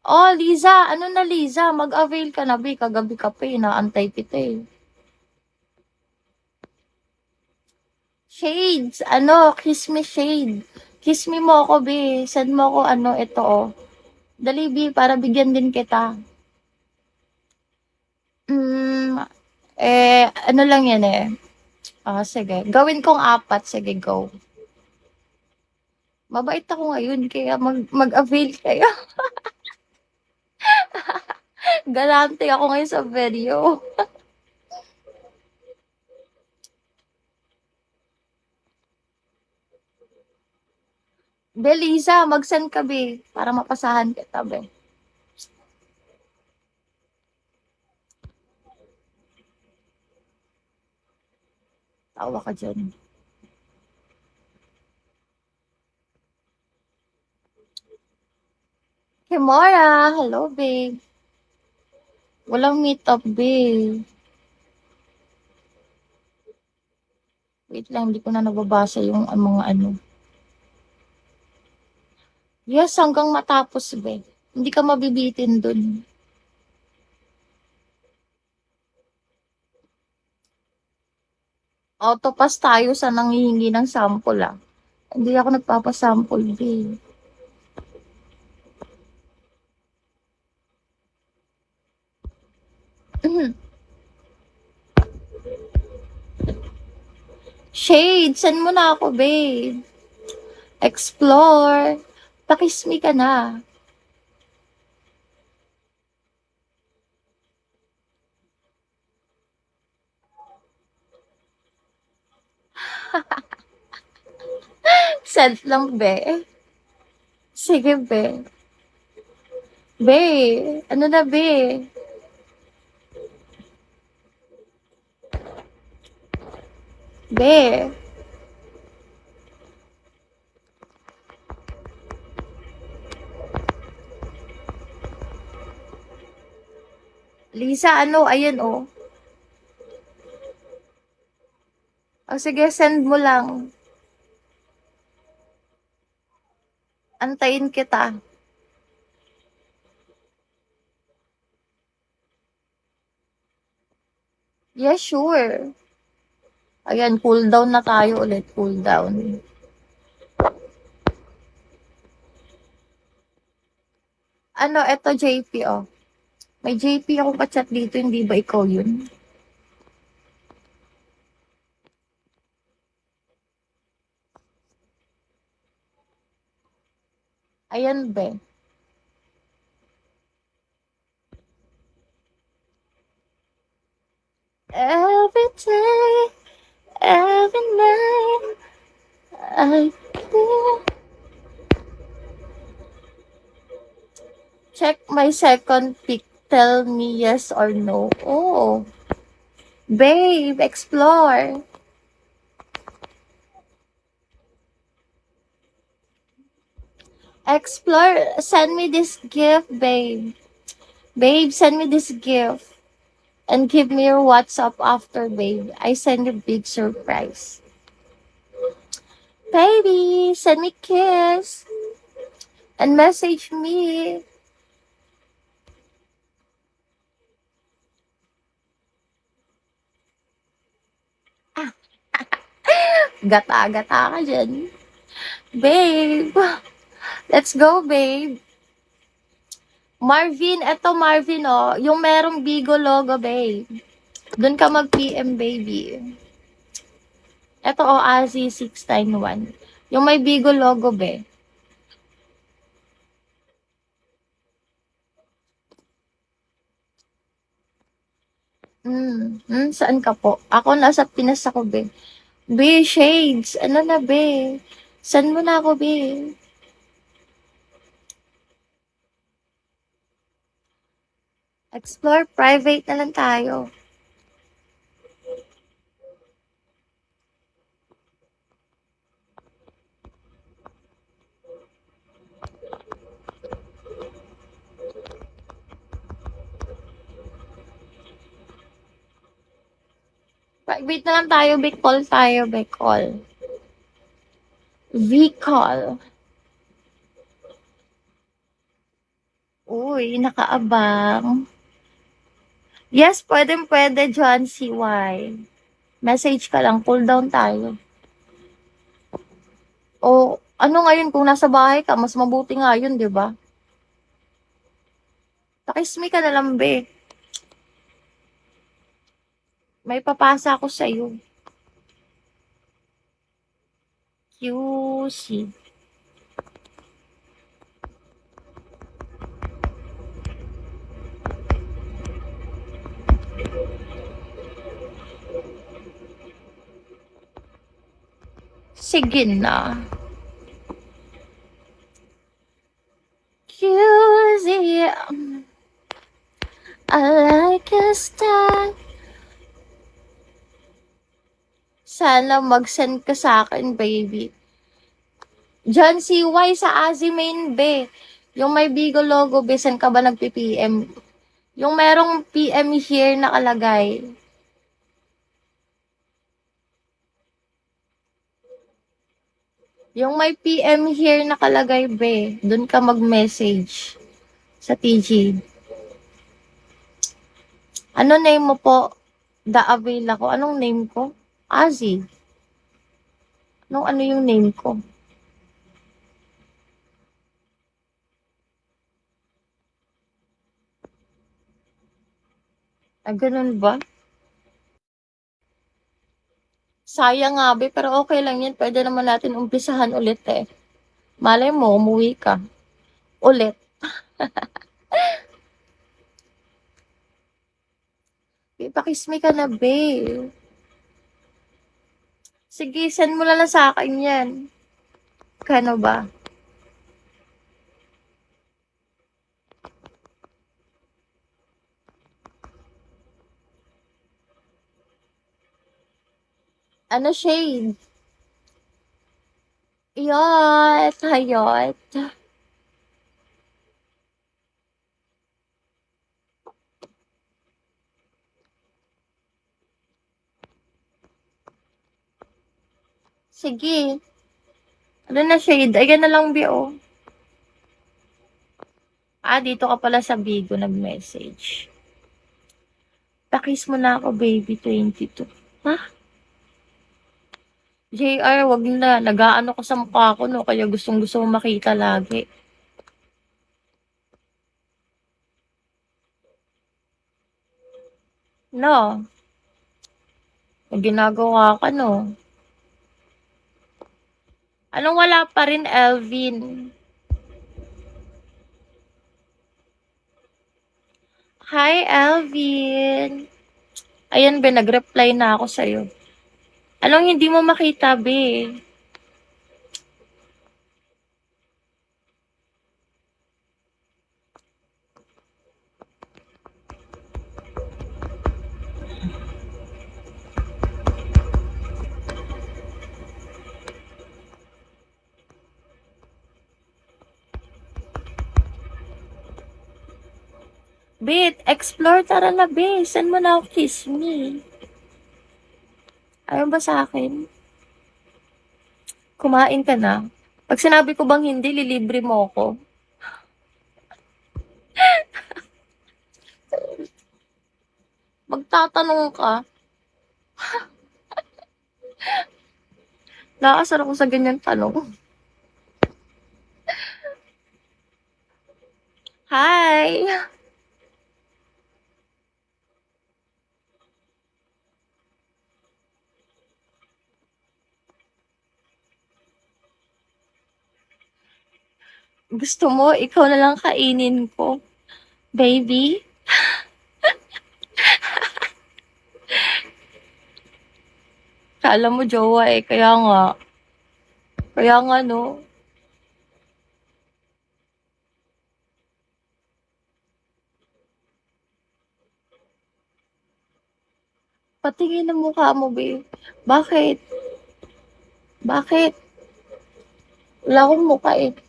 Oh, Liza, ano na Liza? Mag-avail ka na, be. Kagabi ka pa eh. Naantay kita eh. Shades, ano, kiss me shade. Kiss me mo ako, be. Send mo ako, ano, ito, oh. Dali, be, para bigyan din kita. Hmm, ano lang yan eh. Sige. Gawin kong apat. Sige, go. Mabait ako ngayon, kaya mag-avail kayo. Galante ako ngayon sa video. Belisa, mag-send ka, be. Para mapasahan kita, be. Tawa ka dyan. Kimora, hello, babe. Walang meet up, babe. Wait lang, hindi ko na nababasa yung mga ano. Yes, hanggang matapos, be. Hindi ka mabibitin dun. Autopass tayo sa nanghihingi ng sample, ah. Hindi ako nagpapasample, babe. Shade, send mo na ako, babe. Explore. Pakis me ka na. Send lang, be. Sige, be. Be, ano na, be? Be. Lisa, ano? Ayan, oh. Sige, send mo lang. Antayin kita. Yeah, sure. Ayan, cool down na tayo ulit. Cool down. Ano, eto JP, oh. May JP ako ka-chat dito, hindi ba ikaw yun? Ayan, be. Every day, every night, I feel. Check my second pic. Tell me yes or no. Oh, babe, explore. Explore. Send me this gift, babe. Babe, send me this gift. And give me your WhatsApp after, babe. I send you big surprise. Baby, send me kiss. And message me. Gata-gata ka dyan. Babe. Let's go, babe. Marvin, eto Marvin, oh. Yung merong Bigo logo, babe. Doon ka mag-PM, baby. Eto, oh, Azi691. Yung may Bigo logo, be. Saan ka po? Ako nasa Pinas ako, be. Be, shades. Ano na, be? Saan mo na ako, be? Explore, private na lang tayo. Private na lang tayo, be. Call tayo, be. Call. V-call. Uy, nakaabang. Yes, pwedeng-pwede, John CY. Message ka lang, cool down tayo. O ano ngayon kung nasa bahay ka, mas mabuti nga yun, 'di ba? Pakismi ka na lang, be. May papasa ako sa'yo. QC. Sige na. QC. I like your style. Sana mag-send ka sa akin, baby. John CY sa Azimain, be. Yung may Bigo logo, be, saan ka ba nagpi-PM? Yung merong PM here nakalagay. Yung may PM here nakalagay, be. Doon ka mag-message sa TG. Ano name mo po? The Avail ako. Anong name ko? Azi. Ano yung name ko? Ah, ganun ba? Sayang nga, be, pero okay lang yan. Pwede naman natin umpisahan ulit eh. Malay mo, umuwi ka. Ulit. Ipakismi ka na, be. Sige, send mo na lang sa akin yan. Kano ba? Ano shade? Yot, hayot. Sige. Ano na shade? Ayan na lang, be, oh. Ah, dito ka pala sa Bigo nag-message. Pakis mo na ako, baby, 22. Ha? JR, wag na. Nag-aano ko sa mukha ko, no? Kaya gustong-gusto mo makita lagi. No? May ginagawa ka, no? Anong wala pa rin, Elvin? Hi, Elvin. Ayan, be, nag-reply na ako sa'yo. Anong hindi mo makita, be? Bit, explore, tara na, be. Saan mo na ako kiss me? Ayaw ba sa akin? Kumain ka na? Pag sinabi ko bang hindi, lilibre mo ako. Magtatanong ka. Nakakasar ako sa ganyan tanong. Hi! Gusto mo, ikaw na lang kainin ko. Baby? Kala mo jowa eh, kaya nga. Kaya nga, no? Patingin ang mukha mo, babe. Bakit? Bakit? Wala akong mukha eh.